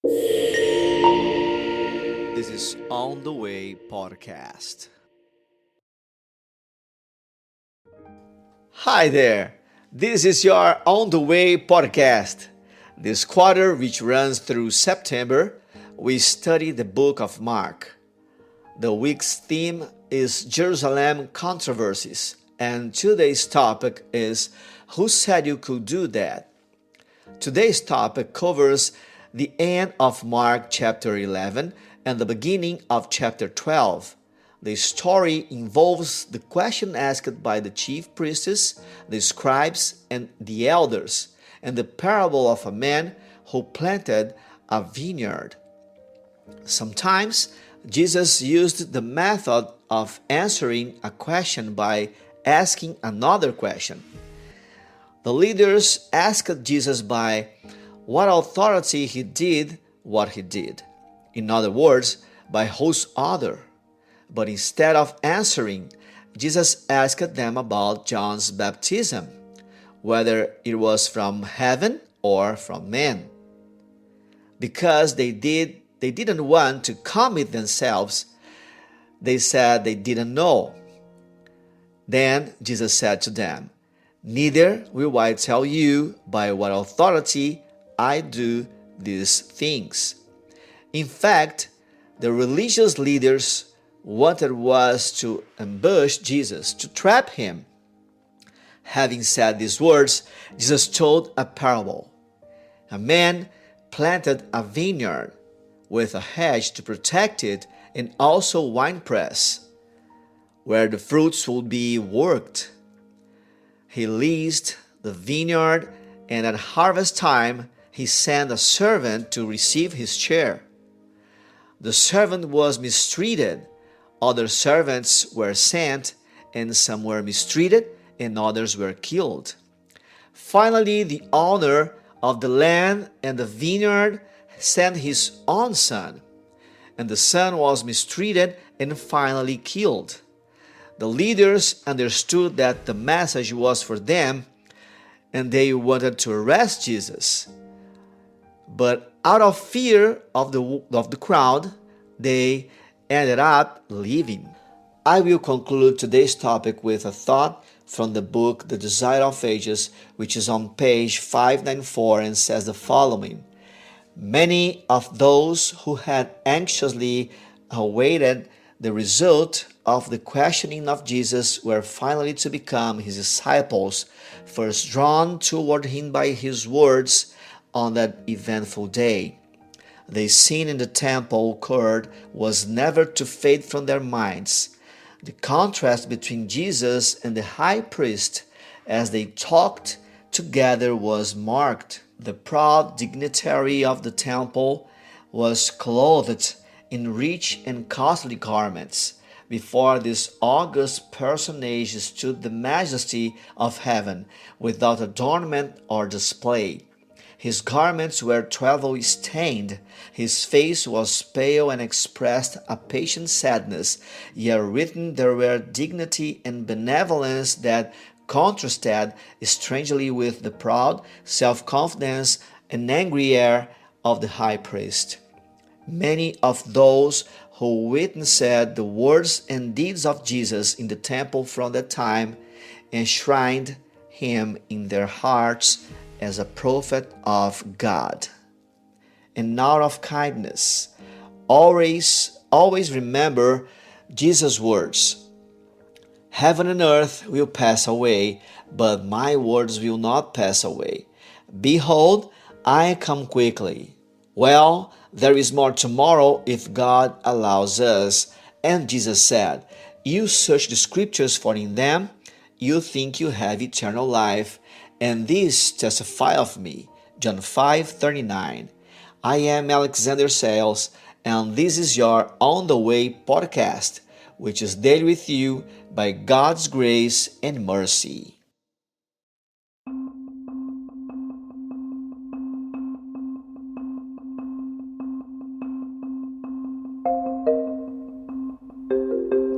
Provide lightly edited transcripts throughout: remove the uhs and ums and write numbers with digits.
This is On the Way podcast. Hi there. This is your On the Way podcast. This quarter, which runs through September, we study the book of Mark. The week's theme is Jerusalem controversies, and today's topic is Who Said You Could Do That? Today's topic covers the end of Mark chapter 11 and the beginning of chapter 12. The story involves the question asked by the chief priests, the scribes, and the elders, and the parable of a man who planted a vineyard. Sometimes Jesus used the method of answering a question by asking another question. The leaders asked Jesus by what authority he did what he did. In other words, by whose order. But instead of answering, Jesus asked them about John's baptism, whether it was from heaven or from men. Because they didn't want to commit themselves, they said they didn't know. Then Jesus said to them, "Neither will I tell you by what authority I do these things." In fact, the religious leaders wanted was to ambush Jesus, to trap him. Having said these words, Jesus told a parable. A man planted a vineyard with a hedge to protect it and also a winepress, where the fruits would be worked. He leased the vineyard, and at harvest time, he sent a servant to receive his share. The servant was mistreated. Other servants were sent, and some were mistreated, and others were killed. Finally, the owner of the land and the vineyard sent his own son, and the son was mistreated and finally killed. The leaders understood that the message was for them, and they wanted to arrest Jesus. But out of fear of the crowd, they ended up leaving. I will conclude today's topic with a thought from the book The Desire of Ages, which is on page 594 and says the following. Many of those who had anxiously awaited the result of the questioning of Jesus were finally to become his disciples, first drawn toward him by his words on that eventful day. The scene in the temple court was never to fade from their minds. The contrast between Jesus and the high priest as they talked together was marked. The proud dignitary of the temple was clothed in rich and costly garments. Before this august personage stood the majesty of heaven, without adornment or display. His garments were travel-stained, his face was pale and expressed a patient sadness, yet written there were dignity and benevolence that contrasted strangely with the proud self-confidence and angry air of the high priest. Many of those who witnessed the words and deeds of Jesus in the temple from that time enshrined him in their hearts as a prophet of God. And out of kindness, always remember Jesus' words. Heaven and earth will pass away, but my words will not pass away. Behold, I come quickly. Well, there is more tomorrow if God allows us. And Jesus said, You search the scriptures, for in them you think you have eternal life, and these testify of me. John 5:39. I am Alexander Sales, and this is your On the Way podcast, which is daily with you by God's grace and mercy.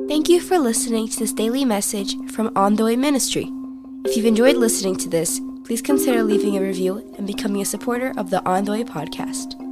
Thank you for listening to this daily message from On the Way Ministry. If you've enjoyed listening to this, please consider leaving a review and becoming a supporter of the On the Way podcast.